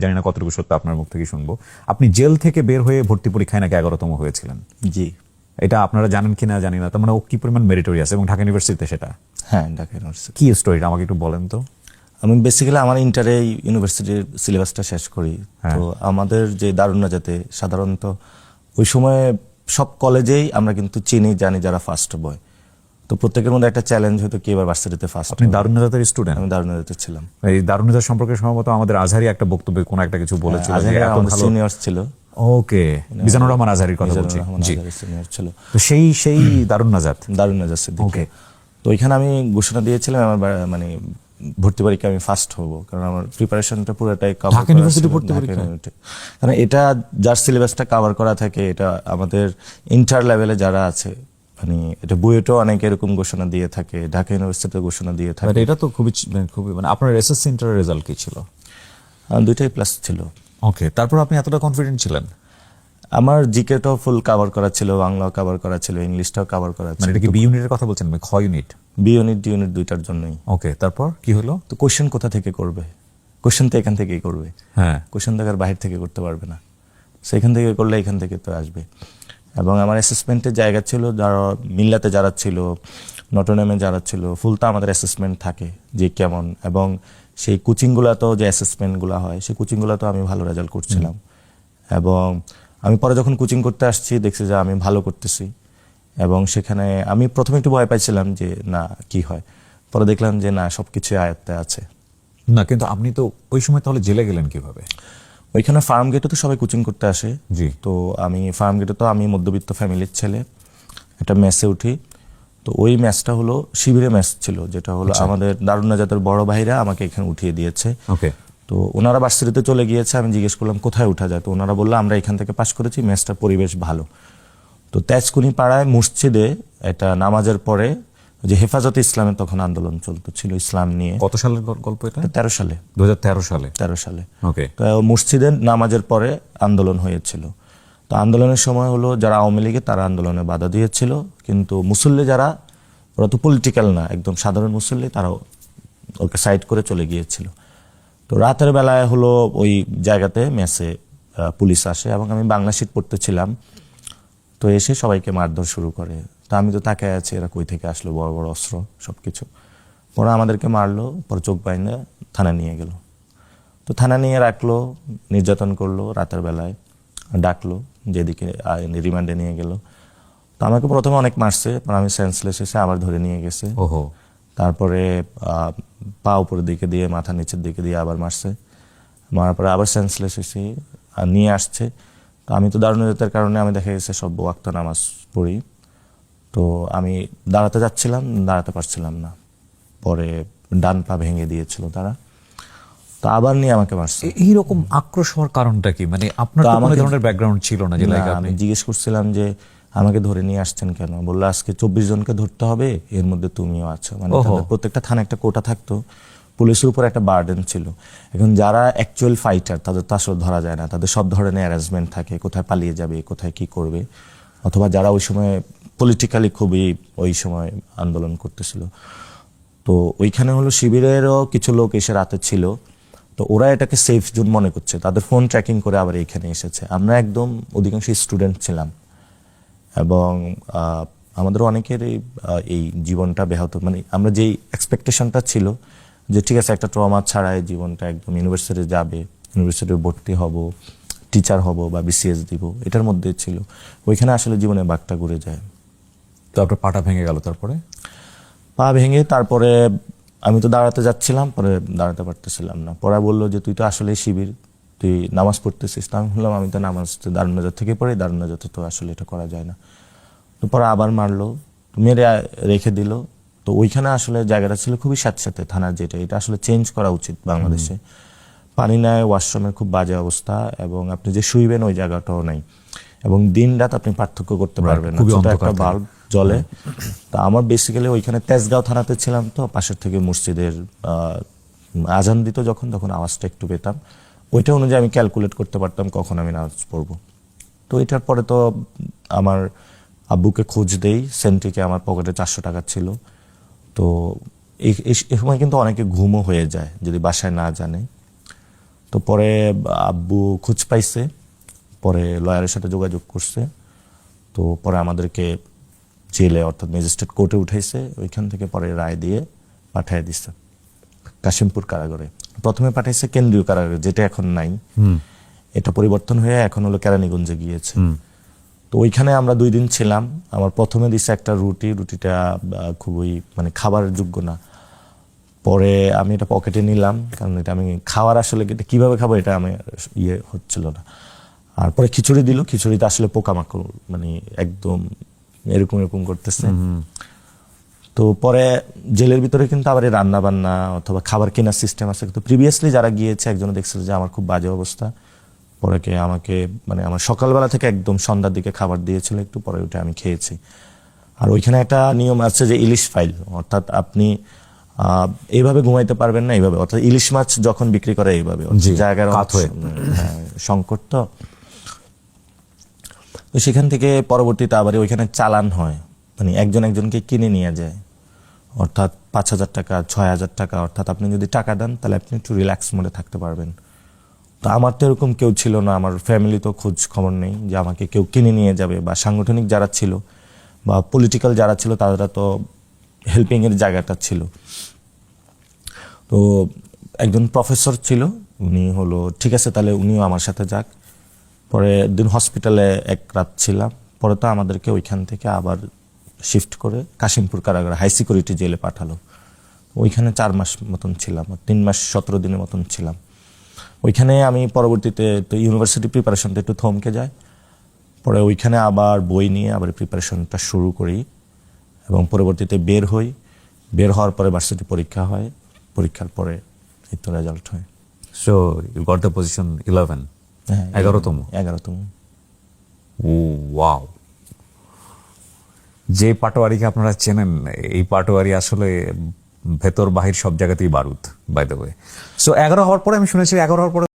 জানি না কতটুকু সত্য, আপনার মুখ থেকে শুনবো। আপনি জেল থেকে বের হয়ে ভর্তি পরীক্ষায় নাকি 11তম হয়েছিলেন। জি, এটা আপনারা জানেন কিনা জানি না, তার মানে ও কি পরিমাণ মেরিটোরিয়াস, এবং ঢাকা ইউনিভার্সিটিতে সেটা হ্যাঁ, ঢাকা ইউনিভার্সিটি। কি স্টোরিটা আমাকে একটু বলেন তো। আমি বেসিক্যালি আমার ইন্টারে ইউনিভার্সিটির সিলেবাসটা শেষ করি। তো আমাদের যে দারুন নাজাতে সাধারণত ওই সময় সব কলেজেই আমরা কিন্তু চিনি জানি যারা ফার্স্ট বয়। তো প্রত্যেকের মধ্যে একটা চ্যালেঞ্জ হতো কি এবার ভার্সিটিতে ফার্স্ট। আপনি দারুন নাজাতের স্টুডেন্ট? আমি দারুন নাজাতে ছিলাম। এই দারুন নাজাত সম্পর্কে সম্ভবত আমাদের আজহারি একটা বক্তব্যে কোন একটা কিছু বলেছিল, যে এত ভালো সিনিয়র্স ছিল। ওকে, মিজানুর রহমান আজহারির কথা বলছি। জি, সিনিয়র ছিল। তো সেই দারুন নাজাত সিদ্দিকী। ওকে। তো ওইখানে আমি ঘোষণা দিয়েছিলাম আমার মানে ভর্তি পরীক্ষা আমি ফার্স্ট হব, কারণ আমার প্রিপারেশনটা পুরোটাই কভার ঢাকা ইউনিভার্সিটি ভর্তি পরীক্ষা। কারণ এটা যার সিলেবাসটা কভার করা থাকে, এটা আমাদের ইন্টার লেভেলে যারা আছে, মানে এটা বুয়েটও অনেক এরকম ঘোষণা দিয়ে থাকে, ঢাকা ইউনিভার্সিটিতে ঘোষণা দিয়ে থাকে। এটা তো খুবই খুবই মানে আপনার এসএসসি ইন্টারের রেজাল্ট কি ছিল? দুইটাই প্লাস ছিল। ওকে, তারপর আপনি এতটা কনফিডেন্ট ছিলেন? আমার জিকেটাও ফুল কভার করা ছিল, বাংলাও কভার করা ছিল, ইংলিশটাও কভার করা ছিল। মানে এটা কি বি ইউনিটের কথা বলছেন? খ unit, B unit, D unit দুইটার জন্যই। ওকে, তারপর কি হলো? তো কোশ্চেন কোথা থেকে করবে? কোশ্চেন তো এখান থেকেই করবে। হ্যাঁ, কোশ্চেন তো আর বাহির থেকে করতে পারবে না, সেখান থেকে করলে এখান থেকে তো আসবে। এবং আমার অ্যাসেসমেন্টের জায়গা ছিল, যারা মিল্লাতে যারা ছিল, নটরডেমে যারা ছিল, ফুলটা আমাদের অ্যাসেসমেন্ট থাকে যে কেমন, এবং সেই কোচিংগুলোতেও যে অ্যাসেসমেন্টগুলো হয় সেই কোচিংগুলোতেও আমি ভালো রেজাল্ট করছিলাম। এবং আমি পরে যখন কোচিং করতে আসছি দেখছি যে আমি ভালো করতেছি, এবং সেখানে আমি প্রথমে একটু ভয় পাইছিলাম যে না কি হয়, পরে দেখলাম যে না সবকিছু আয়ত্তে আছে। না কিন্তু আপনি তো ওই সময় তাহলে জেলে গেলেন কিভাবে? ওইখানে ফার্ম গেটে তো সবাই কোচিং করতে আসে। জি। তো আমি ফার্ম গেটে, তো আমি মধ্যবিত্ত ফ্যামিলির ছেলে, একটা মেসে উঠি। তো ওই ম্যাচটা হলো শিবিরে ম্যাচ ছিল, যেটা হলো আমাদের দারুন নাজাতের বড় ভাইরা আমাকে এখানে উঠিয়ে দিয়েছে। ওকে, তো ওনারা ভার্সিটিতে চলে গিয়েছে, আমি জিজ্ঞেস করলাম কোথায় উঠা যায়, তো ওনারা বললো আমরা এখান থেকে পাশ করেছি, ম্যাচটার পরিবেশ ভালো। তো তেজকুনি পাড়ায় মসজিদে এটা নামাজের পরে যে হেফাজতে ইসলামের তখন আন্দোলন চলতেছিল ইসলাম নিয়ে। কত সালের গল্প এটা? 13 সালে। 2013 সালে। 13 সালে। ওকে, তো মসজিদে নামাজের পরে আন্দোলন হয়েছিল। তো আন্দোলনের সময় হলো যারা আওয়ামী লীগে তারা আন্দোলনে বাধা দিয়েছিল, কিন্তু মুসল্লি যারা, ওরা তো পলিটিক্যাল না, একদম সাধারণ মুসল্লি, তারাও ওকে সাইড করে চলে গিয়েছিল। তো রাতের বেলায় হলো ওই জায়গাতে মেসে পুলিশ আসে, এবং আমি বাংলা শীট পড়তেছিলাম। তো এসে সবাইকে মারধর শুরু করে। তো আমি তো তাকায় আছি, এরা কই থেকে আসলো, বড় বড় অস্ত্র সবকিছু। পরে আমাদেরকে মারলো, পরে চোখ বাইন্দা থানা নিয়ে গেল। তো থানা নিয়ে রাখলো, নির্যাতন করলো, রাতের বেলায় ডাকলো, যেদিকে রিমান্ডে নিয়ে গেল। তো আমাকে প্রথমে অনেক মারছে, পরে আমি সেন্সলেস এসে আবার ধরে নিয়ে গেছে। ওহো। তারপরে পা উপরের দিকে দিয়ে, মাথা নিচের দিকে দিয়ে আবার মারছে, মারার পরে আবার সেন্সলেস এসে নিয়ে আসছে। তো আমি তো দারুন নাজাতের কারণে আমি দেখা গেছে সব ওয়াক্ত নামাজ পড়ি। তো আমি দাঁড়াতে যাচ্ছিলাম, দাঁড়াতে পারছিলাম না, পরে ডান পা ভেঙে দিয়েছিল তারা। তো আবার নিয়ে আমাকে মারছে। এইরকম আক্রোশ হওয়ার কারণটা কি? মানে আপনার তো কোনো ধরনের ব্যাকগ্রাউন্ড ছিল না যে লাইক আমি জিজ্ঞেস করছিলাম যে আমাকে ধরে নিয়ে আসছেন কেন, বললো আজকে 24 জনকে ধরতে হবে, এর মধ্যে তুমিও আছো। মানে তাদের প্রত্যেকটা থানা একটা কোটা থাকতো, পুলিশের উপর একটা বার্ডেন ছিল। এখন যারা অ্যাকচুয়াল ফাইটার তাদের তো আসলে ধরা যায় না, তাদের সব ধরনের অ্যারেঞ্জমেন্ট থাকে, কোথায় পালিয়ে যাবে, কোথায় কি করবে, অথবা যারা ওই সময় পলিটিক্যালি খুবই ওই সময় আন্দোলন করতেছিল। তো ওইখানে হলো শিবিরেরও কিছু লোক এসে রাতে ছিল। তো ওরা এটাকে সেফ জোন মনে করছে, তাদের ফোন ট্র্যাকিং করে আবার এইখানে এসেছে। আমরা একদম অধিকাংশ স্টুডেন্ট ছিলাম, এবং আমাদের অনেকের এই জীবনটা ব্যাহত, মানে আমরা যেই এক্সপেকটেশনটা ছিল যে ঠিক আছে একটা ট্রমা ছাড়া এই জীবনটা একদম ইউনিভার্সিটি যাবে, ইউনিভার্সিটিতে ভর্তি হব, টিচার হব বা বিসিএস দিব, এটার মধ্যে ছিল। ওইখানে আসলে জীবনের বাঘটা ঘুরে যায়। তো আপনার পাটা ভেঙে গেল, তারপরে? পা ভেঙে তারপরে আমি তো দাঁড়াতে যাচ্ছিলাম, পরে দাঁড়াতে পারতেছিলাম না। পরে বললো যে তুই তো আসলে শিবির, তুই নামাজ পড়তেছিস। তো আমি বললাম আমি তো নামাজ দারুন নাজাত থেকে পড়ি, দারুন নাজাতে তো আসলে এটা করা যায় না। তো পরে আবার মারলো, মেরে রেখে দিল। তো ওইখানে আসলে জায়গাটা ছিল খুবই স্যাঁতস্যাঁতে, থানার যেটা, এটা আসলে চেঞ্জ করা উচিত বাংলাদেশে। পানি নাই, ওয়াশরুমের খুব বাজে অবস্থা, এবং আপনি যে শুইবেন ওই জায়গাটাও নাই, এবং দিন রাত আপনি পার্থক্য করতে পারবেন না, ছোট একটা বাল্ব জ্বলে। তা আমার বেসিক্যালি ওইখানে তেজগাঁও থানাতে ছিলাম, তো পাশের থেকে মসজিদের আজান দিত যখন, তখন আওয়াজটা একটু পেতাম, ওইটা অনুযায়ী আমি ক্যালকুলেট করতে পারতাম কখন আমি নামাজ পড়বো। তো এটার পরে তো আমার আব্বুকে খোঁজ দেই, সেন্ট্রিকে আমার পকেটে 400 টাকা ছিল। তো এই সময় কিন্তু অনেকে ঘুমও হয়ে যায় যদি বাসায় না জানে। তো পরে আব্বু খোঁজ পাইছে, পরে লয়ারের সাথে যোগাযোগ করছে, তো পরে আমাদেরকে জেলে অর্থাৎ ম্যাজিস্ট্রেট কোর্টে উঠাইছে, ওইখান থেকে পরে রায় দিয়ে পাঠিয়ে দিচ্ছে কাশিমপুর কারাগারে। প্রথমে পাঠাইছে কেন্দ্রীয় কারাগারে, যেটা এখন নাই, এটা পরিবর্তন হয়ে এখন হলো কেরানীগঞ্জে গিয়েছে। তো ওইখানে আমরা 2 দিন ছিলাম। আমার প্রথমে দিছে একটা রুটিটা খুবই মানে খাবার যোগ্য না। পরে আমি এটা পকেটে নিলাম, কারণ এটা আমি খাওয়ার আসলে এটা কিভাবে খাবো এটা আমি হচ্ছিল না। আর পরে খিচুড়ি দিল, খিচুড়িতে আসলে পোকামাকড় মানে একদম এরকম করতেছে। তো পরে জেলের ভিতরে কিন্তু আবার রান্না বান্না অথবা খাবার কেনার সিস্টেম আছে, কিন্তু প্রিভিয়াসলি যারা গিয়েছে একজন দেখছিল যে আমার খুব বাজে অবস্থা, পরে আমাকে মানে আমার সকালবেলা থেকে একদম সন্ধ্যার দিকে খাবার দিয়েছিল একটু, পরে ওটা আমি খেয়েছি। আর ওইখানে একটা নিয়ম আছে যে ইলিশ ফাইল, অর্থাৎ আপনি এইভাবে ঘুমাইতে পারবেন না, এইভাবে, অর্থাৎ ইলিশ মাছ যখন বিক্রি করে এইভাবে জায়গার সংকট। তো সেখান থেকে পরবর্তীতে আবার ওইখানে চালান হয়, মানে একজনকে কিনে নিয়ে যায়, অর্থাৎ 5,000 টাকা 6,000 টাকা, অর্থাৎ আপনি যদি টাকা দেন তাহলে আপনি একটু রিল্যাক্স মোডে থাকতে পারবেন। তো আমার তো এরকম কেউ ছিল না, আমার ফ্যামিলি তো খোঁজ খবর নেই যে আমাকে কেউ কিনে নিয়ে যাবে, বা সাংগঠনিক যারা ছিল বা পলিটিক্যাল যারা ছিল তারা তো হেল্পিং এর জায়গাটা ছিল। তো একজন প্রফেসর ছিল, উনি হলো ঠিক আছে তাহলে উনিও আমার সাথে যাক। পরে দিন হসপিটালে 1 রাত ছিলাম, পরে তো আমাদেরকে ওইখান থেকে আবার শিফট করে কাশিমপুর কারাগার হাই সিকিউরিটি জেলে পাঠালো। ওইখানে 4 মাস মতন ছিলাম, 3 মাস 17 দিনের মতন ছিলাম ওইখানে। আমি পরবর্তীতে তো ইউনিভার্সিটি প্রিপারেশনটা একটু থমকে যায়, পরে ওইখানে আবার বই নিয়ে আবার প্রিপারেশনটা শুরু করি, এবং পরবর্তীতে বের হই। বের হওয়ার পরে ভার্সিটি পরীক্ষা হয়, পরীক্ষার পরে এই তো রেজাল্ট হয়। So you got the position 11, 11তম। Oh wow! যে পাটোয়ারিকে আপনারা চেনেন, এই পাটোয়ারি আসলে ভেতর বাহির সব জায়গাতেই বারুদ, বাই দ্য ওয়ে। সো 11 হওয়ার পরে আমি শুনেছি 11 হওয়ার পরে